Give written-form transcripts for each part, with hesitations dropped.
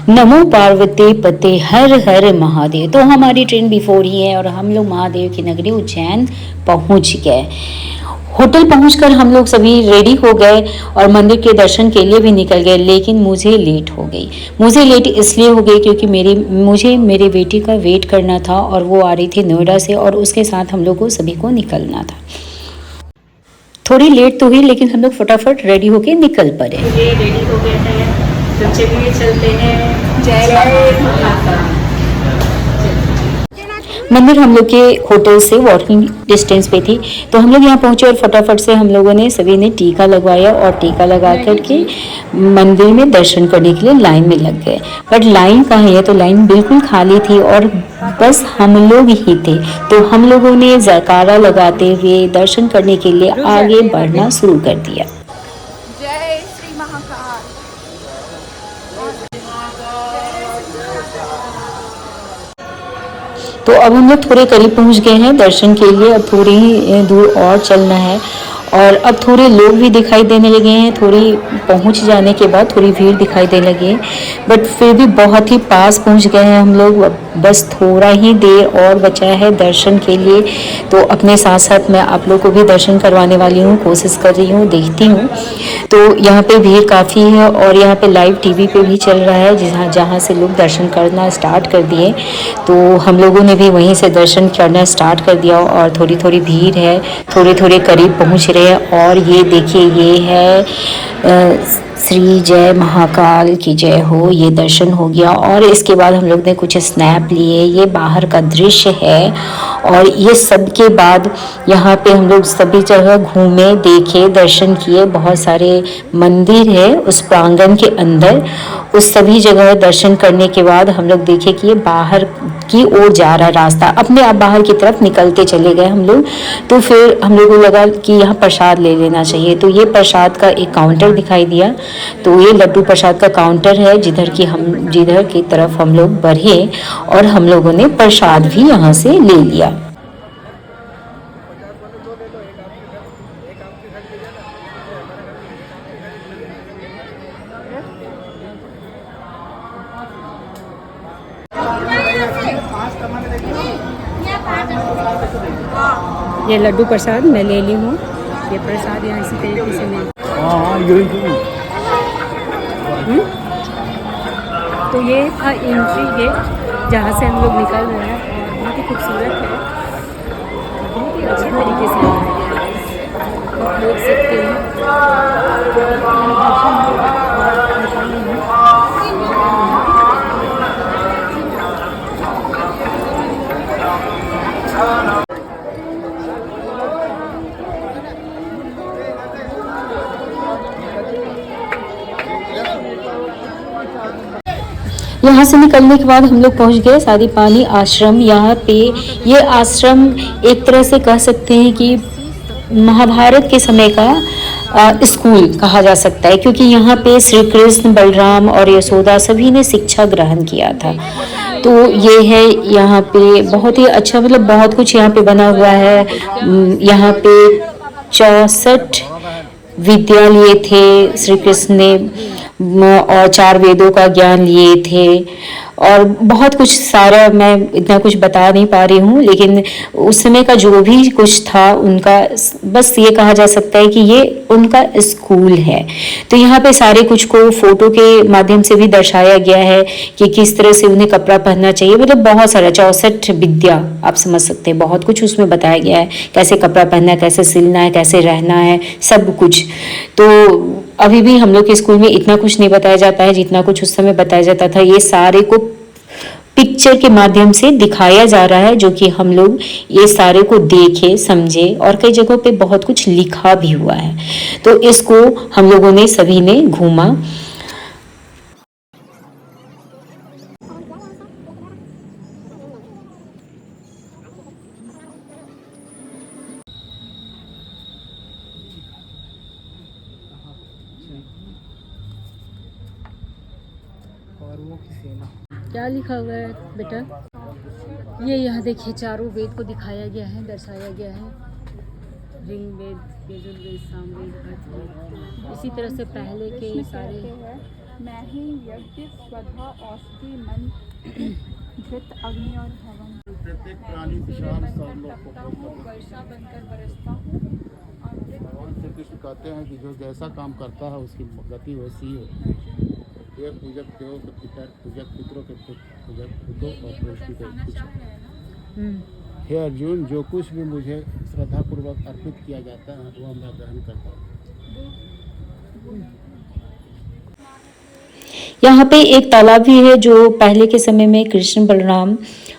नमो पार्वती पते हर हर महादेव। तो हमारी ट्रेन बिफोर ही है और हम लोग महादेव की नगरी उज्जैन पहुंच गए। होटल पहुंचकर हम लोग सभी रेडी हो गए और मंदिर के दर्शन के लिए भी निकल गए, लेकिन मुझे लेट हो गई। मुझे लेट इसलिए हो गई क्योंकि मुझे मेरे बेटी का वेट करना था और वो आ रही थी नोएडा से और उसके साथ हम लोग को सभी को निकलना था। थोड़ी लेट तो हुई लेकिन हम लोग फटाफट रेडी होके निकल पड़े। ये रेडी हो गए हैं तो चलिए चलते हैं। जय महाकाल। मंदिर हम लोग के होटल से वॉकिंग डिस्टेंस पे थी, तो हम लोग यहाँ पहुँचे और फटाफट से हम लोगों ने सभी ने टीका लगवाया और टीका लगा करके मंदिर में दर्शन करने के लिए लाइन में लग गए। बट लाइन कहाँ है, तो लाइन बिल्कुल खाली थी और बस हम लोग ही थे। तो हम लोगों ने जयकारा लगाते हुए दर्शन करने के लिए आगे बढ़ना शुरू कर दिया। जय श्री महाकाल। तो अब हम लोग थोड़े करीब पहुंच गए हैं दर्शन के लिए। अब थोड़ी ही दूर और चलना है और अब थोड़े लोग भी दिखाई देने लगे हैं। थोड़ी पहुंच जाने के बाद थोड़ी भीड़ दिखाई देने लगी है, बट फिर भी बहुत ही पास पहुंच गए हैं हम लोग। बस थोड़ा ही देर और बचा है दर्शन के लिए। तो अपने साथ साथ मैं आप लोग को भी दर्शन करवाने वाली हूँ, कोशिश कर रही हूँ, देखती हूँ। तो यहाँ पे भीड़ काफ़ी है और यहाँ पे लाइव टीवी पे भी चल रहा है, जहाँ से लोग दर्शन करना स्टार्ट कर दिए। तो हम लोगों ने भी वहीं से दर्शन करना स्टार्ट कर दिया और थोड़ी थोड़ी भीड़ है, थोड़े थोड़े करीब पहुँच रहे हैं। और ये देखिए, ये है श्री जय महाकाल की जय हो। ये दर्शन हो गया और इसके बाद हम लोग ने कुछ स्नैप लिए। ये बाहर का दृश्य है और ये सब के बाद यहाँ पे हम लोग सभी जगह घूमे, देखे, दर्शन किए। बहुत सारे मंदिर है उस प्रांगण के अंदर। उस सभी जगह दर्शन करने के बाद हम लोग देखे कि ये बाहर की ओर जा रहा रास्ता, अपने आप बाहर की तरफ निकलते चले गए हम लोग। तो फिर हम लोगों को लगा कि यहाँ प्रसाद ले लेना चाहिए। तो ये प्रसाद का एक काउंटर दिखाई दिया। तो ये लड्डू प्रसाद का काउंटर है जिधर की तरफ हम लोग बढ़े और हम लोगों ने प्रसाद भी यहाँ से ले लिया। ये लड्डू प्रसाद मैं ले ली हूँ। ये प्रसाद यहाँ इसी तरीके से मिलता है। तो ये था एंट्री गेट जहाँ से हम लोग निकल रहे हैं और बहुत ही खूबसूरत है, बहुत ही अच्छे तरीके से बनाया गया है। आप देख सकते हैं। यहाँ से निकलने के बाद हम लोग पहुँच गए सादी पानी आश्रम। यहाँ पे ये आश्रम एक तरह से कह सकते हैं कि महाभारत के समय का स्कूल कहा जा सकता है, क्योंकि यहाँ पे श्री कृष्ण, बलराम और यशोदा सभी ने शिक्षा ग्रहण किया था। तो ये है यहाँ पे बहुत ही अच्छा, मतलब बहुत कुछ यहाँ पे बना हुआ है। यहाँ पे 64 विद्या लिए थे श्री कृष्ण ने और 4 वेदों का ज्ञान लिए थे और बहुत कुछ सारा, मैं इतना कुछ बता नहीं पा रही हूँ, लेकिन उस समय का जो भी कुछ था उनका, बस ये कहा जा सकता है कि ये उनका स्कूल है। तो यहाँ पे सारे कुछ को फोटो के माध्यम से भी दर्शाया गया है कि किस तरह से उन्हें कपड़ा पहनना चाहिए। मतलब बहुत सारा 64 विद्या आप समझ सकते हैं, बहुत कुछ उसमें बताया गया है, कैसे कपड़ा पहनना है, कैसे सिलना है, कैसे रहना है, सब कुछ। तो अभी भी हम लोग के स्कूल में इतना कुछ नहीं बताया जाता है जितना कुछ उस समय बताया जाता था। ये सारे को पिक्चर के माध्यम से दिखाया जा रहा है, जो कि हम लोग ये सारे को देखे, समझे और कई जगहों पे बहुत कुछ लिखा भी हुआ है। तो इसको हम लोगों ने सभी ने घूमा। क्या लिखा हुआ है बेटा? ये यहाँ देखिए, चारों वेद को दिखाया गया है, दर्शाया गया है। ऋग वेद, यजुर्वेद, सामवेद, अथर्ववेद। इसी तरह से पहले के सारे मैं ही यज्ञ स्वधा औषधि मन घृत अग्नि और हवन प्रत्येक प्राणी विशाल सब लोग बनकर हूँ, वर्षा बनकर बरसता हूँ। भगवान श्री कृष्ण कहते हैं कि जो जैसा काम करता है उसकी गति वैसी ही होती है। देव पूजक देव के पितर पूजक पितरों के पूजक पुत्रों और पृथ्वी के पूजक। हे अर्जुन, जो कुछ भी मुझे श्रद्धापूर्वक अर्पित किया जाता है वह मैं ग्रहण करता हूँ। यहाँ पे एक तालाब भी है जो पहले के समय में कृष्ण बलराम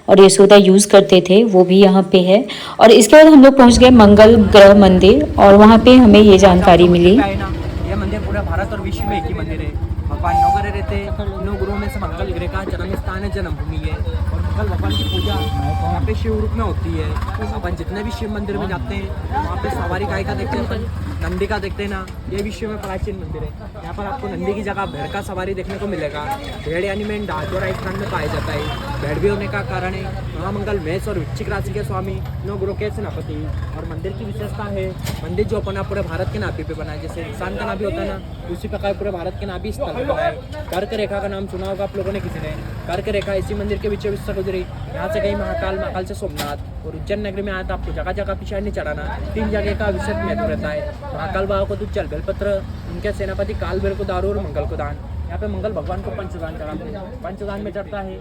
और यशोदा यूज़ करते थे, वो भी यहाँ पे है। और इसके बाद हम लोग पहुँच गए मंगल ग्रह मंदिर और वहाँ पे हमें ये जानकारी मिली। यह मंदिर पूरे भारत और विश्व में एक ही मंदिर है। भगवान नवग्रह रहते हैं, 9 गुरुओं में से मंगल ग्रह का जन्म स्थान है, जन्मभूमि है। और मंगल भगवान की पूजा यहाँ पे शिव रूप में होती है। अपन जितने भी शिव मंदिर में जाते हैं वहाँ पे सवारी गाय का देखते हैं, नंदी का देखते हैं ना। ये विश्व में प्राचीन मंदिर है। यहाँ पर आपको नंदी की जगह भेड़ का सवारी देखने को मिलेगा। भेड़ यानी मेन डाक और राजस्थान में पाया जाता है। भेड़ भी होने का कारण है महामंगल मेष और वृश्चिक राशि के स्वामी 9 ग्रहों के सेनापति। और मंदिर की विशेषता है, मंदिर जो अपना पूरे भारत के नाभि पे बना है। जैसे इंसान का नाभि होता है ना, उसी प्रकार पूरे भारत के नाभि स्थल पे बना है। कर्क रेखा का नाम सुना होगा आप लोगों ने किसी ने। कर्क रेखा इसी मंदिर के बीचों बीच से गुजरी। यहाँ से गई महाकाल, महाकाल से सोमनाथ। और उज्जैन नगरी में आया था आपको जगह जगह पिछाड़ नहीं चढ़ाना। 3 जगह का विशेष महत्व रहता है। महाकाल बाबा को दूध, जल, बेलपत्र, उनके सेनापति काल भैरव को दारू और मंगल को दान। यहाँ पे मंगल भगवान को पंचदान चढ़ाते हैं। पंचदान में चढ़ता है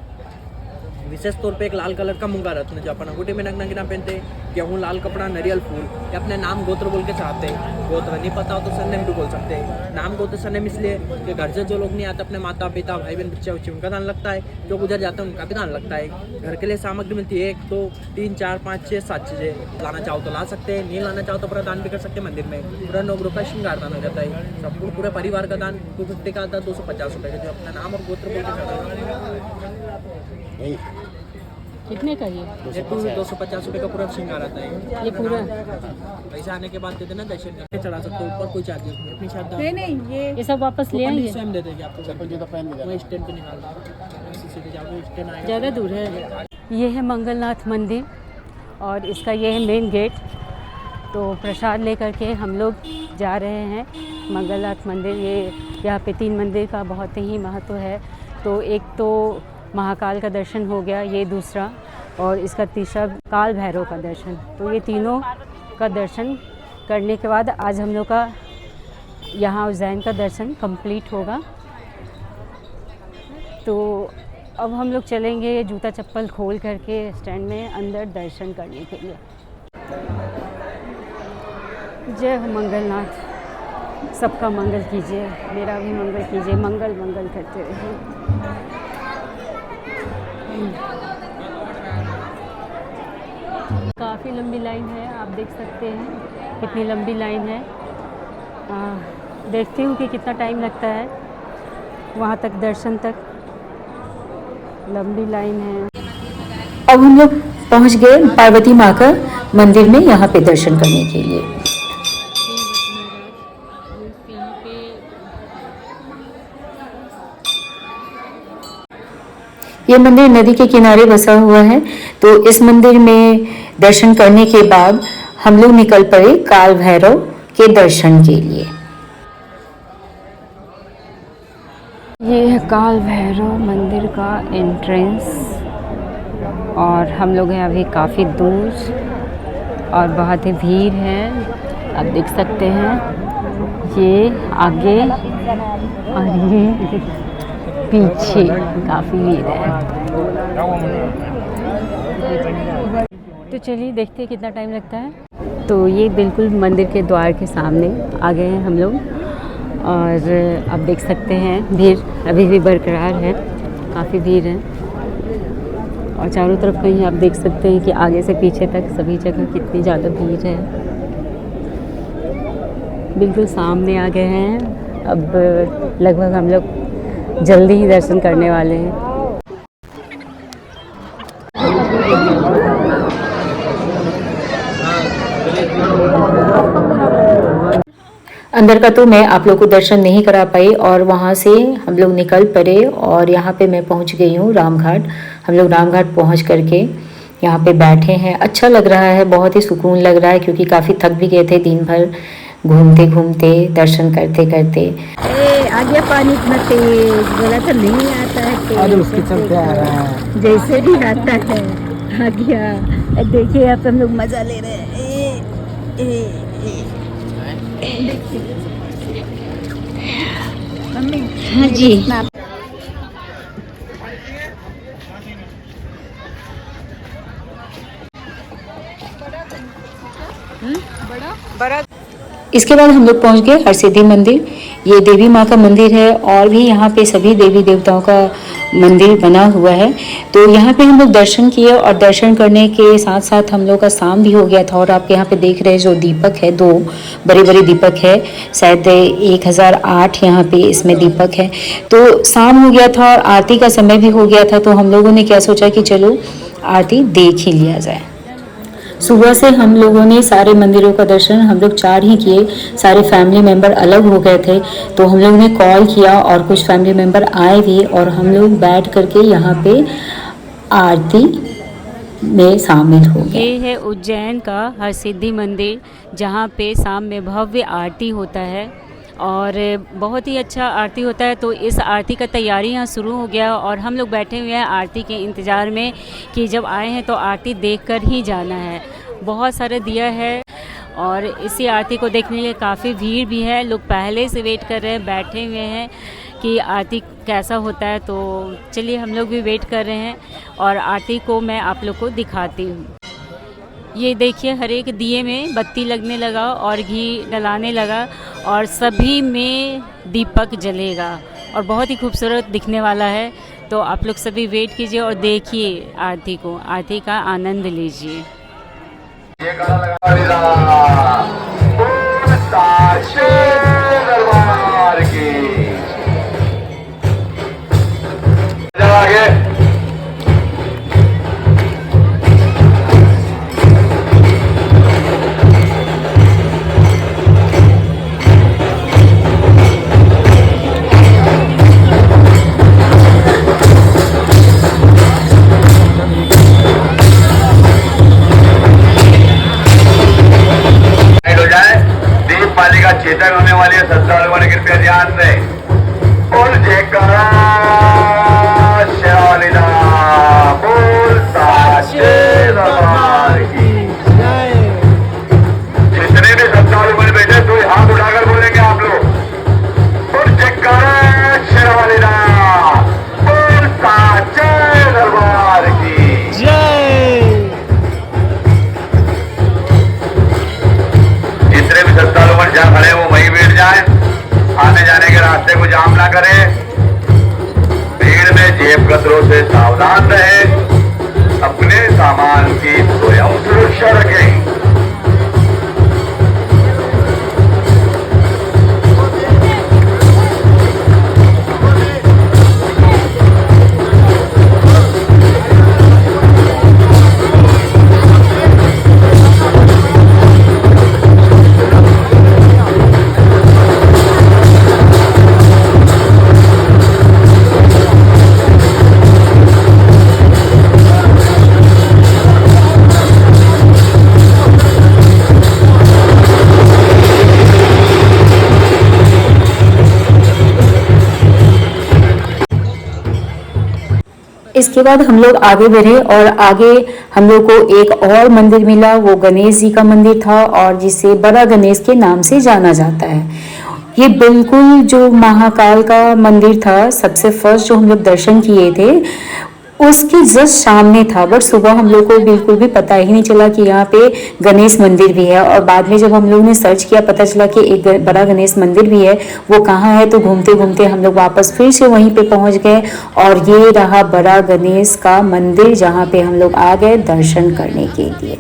विशेष तौर पे एक लाल कलर का मूंगा रत्न जो अपन अंगूठे में नगना गिना पहनते हैं। गेहूँ, लाल कपड़ा, नारियल फूल। ये अपने नाम गोत्र बोल के चाहते हैं। गोत्र नहीं पता हो तो सरनेम भी बोल सकते हैं। नाम गोत्र सरनेम इसलिए कि घर से जो लोग नहीं आते, अपने माता पिता भाई बहन बच्चे बच्चे, उनका दान लगता है। जो गुजर जाते हैं उनका भी दान लगता है। घर के लिए सामग्री मिलती है 1 2 3 4 5 6 7 चीज़ें। लाना चाहो तो ला सकते हैं, नहीं लाना चाहो तो पूरा दान भी कर सकते हैं। मंदिर में पूरा 9 ग्रहों का श्रृंगार दान हो जाता है। सबको पूरे परिवार का दान 250 का आता है, 250 रुपये का, जो अपना नाम और गोत्र बोल के चढ़ा। कितने का ये? 250 रुपये का पूरा श्रृंगार आता है। ये पूरा पैसा आने के बाद देते ना, दर्शन करके चढ़ा सकते हो। ऊपर कोई चार्जेस नहीं, अपनी श्रद्धा। नहीं ये सब वापस ले आएंगे? स्वयं दे देंगे आपको। चप्पल जूता पहन के वही स्टैंड पे निकाल दो, सीधे जाओगे स्टैंड आएगा। ज़्यादा दूर है। ये है मंगलनाथ मंदिर और इसका ये है मेन गेट। तो प्रसाद लेकर के हम लोग जा रहे हैं मंगलनाथ मंदिर। ये यहाँ पे 3 मंदिर का बहुत ही महत्व है। तो एक तो महाकाल का दर्शन हो गया, ये दूसरा, और इसका तीसरा काल भैरव का दर्शन। तो ये तीनों का दर्शन करने के बाद आज हम लोग का यहाँ उज्जैन का दर्शन कंप्लीट होगा। तो अब हम लोग चलेंगे जूता चप्पल खोल करके स्टैंड में अंदर दर्शन करने के लिए। जय हो मंगलनाथ, सबका मंगल कीजिए, मेरा भी मंगल कीजिए, मंगल मंगल करते रहिए। काफ़ी लंबी लाइन है, आप देख सकते हैं कितनी लंबी लाइन है। देखती हूँ कि कितना टाइम लगता है वहाँ तक, दर्शन तक। लंबी लाइन है। अब हम लोग पहुँच गए पार्वती माँ का मंदिर में, यहाँ पे दर्शन करने के लिए। ये मंदिर नदी के किनारे बसा हुआ है। तो इस मंदिर में दर्शन करने के बाद हम लोग निकल पड़े काल भैरव के दर्शन के लिए। ये है काल भैरव मंदिर का एंट्रेंस और हम लोग हैं अभी काफ़ी दूर और बहुत ही भीड़ है, आप देख सकते हैं। ये आगे और ये पीछे काफ़ी भीड़ है। तो चलिए देखते हैं कितना टाइम लगता है। तो ये बिल्कुल मंदिर के द्वार के सामने आ गए हैं हम लोग और आप देख सकते हैं भीड़ अभी भी बरकरार है, काफ़ी भीड़ है। और चारों तरफ कहीं आप देख सकते हैं कि आगे से पीछे तक सभी जगह कितनी ज़्यादा भीड़ है। बिल्कुल सामने आ गए हैं, अब लगभग हम लोग जल्दी ही दर्शन करने वाले हैं। अंदर का तो मैं आप लोग को दर्शन नहीं करा पाई और वहाँ से हम लोग निकल पड़े और यहाँ पे मैं पहुँच गई हूँ रामघाट। हम लोग रामघाट पहुँच करके यहाँ पे बैठे हैं। अच्छा लग रहा है, बहुत ही सुकून लग रहा है क्योंकि काफ़ी थक भी गए थे दिन भर घूमते घूमते दर्शन करते करते। आ गया पानी इतना तेज, बोला तो नहीं आता है तेज। अरे उसके चलते आ रहा है। जैसे भी आता है आ गया। देखिए आप हम लोग मजा ले रहे हैं। मम्मी हाँ जी। इसके बाद हम लोग पहुंच गए हरसिद्धि मंदिर। ये देवी माँ का मंदिर है और भी यहाँ पे सभी देवी देवताओं का मंदिर बना हुआ है। तो यहाँ पे हम लोग दर्शन किए और दर्शन करने के साथ साथ हम लोग का शाम भी हो गया था। और आप यहाँ पे देख रहे हैं जो दीपक है, 2 बड़े बड़े दीपक है, शायद 1008 यहाँ पे इसमें दीपक है। तो शाम हो गया था और आरती का समय भी हो गया था। तो हम लोगों ने क्या सोचा कि चलो आरती देख ही लिया जाए। सुबह से हम लोगों ने सारे मंदिरों का दर्शन हम लोग 4 ही किए। सारे फैमिली मेम्बर अलग हो गए थे तो हम लोगों ने कॉल किया और कुछ फैमिली मेम्बर आए भी और हम लोग बैठ करके यहाँ पे आरती में शामिल हो गए। ये है उज्जैन का हरसिद्धि मंदिर, जहाँ पे शाम में भव्य आरती होता है और बहुत ही अच्छा आरती होता है। तो इस आरती का तैयारी यहाँ शुरू हो गया और हम लोग बैठे हुए हैं आरती के इंतज़ार में कि जब आए हैं तो आरती देखकर ही जाना है। बहुत सारा दिया है और इसी आरती को देखने के लिए काफ़ी भीड़ भी है। लोग पहले से वेट कर रहे हैं, बैठे हुए हैं कि आरती कैसा होता है। तो चलिए हम लोग भी वेट कर रहे हैं और आरती को मैं आप लोग को दिखाती हूँ। ये देखिए हर एक दिए में बत्ती लगने लगा और घी डलाने लगा और सभी में दीपक जलेगा और बहुत ही खूबसूरत दिखने वाला है। तो आप लोग सभी वेट कीजिए और देखिए आरती को, आरती का आनंद लीजिए। चेतन होने वाली है, श्रद्धालुओं ने कृपया ध्यान दें। बोल जयकारा शिवालिना, बोल साचे दरबार की जय। जितने भी श्रद्धालु बन बैठे तो हाथ उठाकर बोलेंगे आप लोग, बोल जयकारा शिवालिना, बोल साचे दरबार की जय। जितने भी श्रद्धालु बन जहाँ खड़े वो वहीं बैठ जाए, आने जाने के रास्ते को जाम ना करें, भीड़ में जेब कतरों से सावधान रहे, अपने सामान की स्वयं सुरक्षा रखें। इसके बाद हम लोग आगे बढ़े और आगे हम लोग को एक और मंदिर मिला। वो गणेश जी का मंदिर था और जिसे बड़ा गणेश के नाम से जाना जाता है। ये बिल्कुल जो महाकाल का मंदिर था, सबसे फर्स्ट जो हम लोग दर्शन किए थे उसके जस्ट सामने था। बट सुबह हम लोग को बिल्कुल भी पता ही नहीं चला कि यहाँ पे गणेश मंदिर भी है। और बाद में जब हम लोग ने सर्च किया पता चला कि एक बड़ा गणेश मंदिर भी है। वो कहाँ है, तो घूमते घूमते हम लोग वापस फिर से वहीं पे पहुँच गए और ये रहा बड़ा गणेश का मंदिर जहाँ पे हम लोग आ गए दर्शन करने के लिए।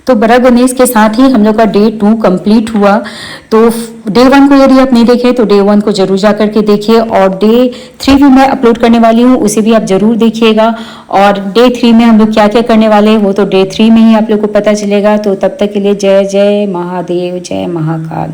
तो बड़ा गणेश के साथ ही हम लोग का डे 2 कंप्लीट हुआ। तो डे 1 को यदि आप नहीं देखे तो डे 1 को जरूर जा करके देखिए और डे 3 भी मैं अपलोड करने वाली हूँ, उसे भी आप जरूर देखिएगा। और डे 3 में हम लोग क्या क्या करने वाले हैं वो तो डे 3 में ही आप लोग को पता चलेगा। तो तब तक के लिए जय जय महादेव, जय महाकाल।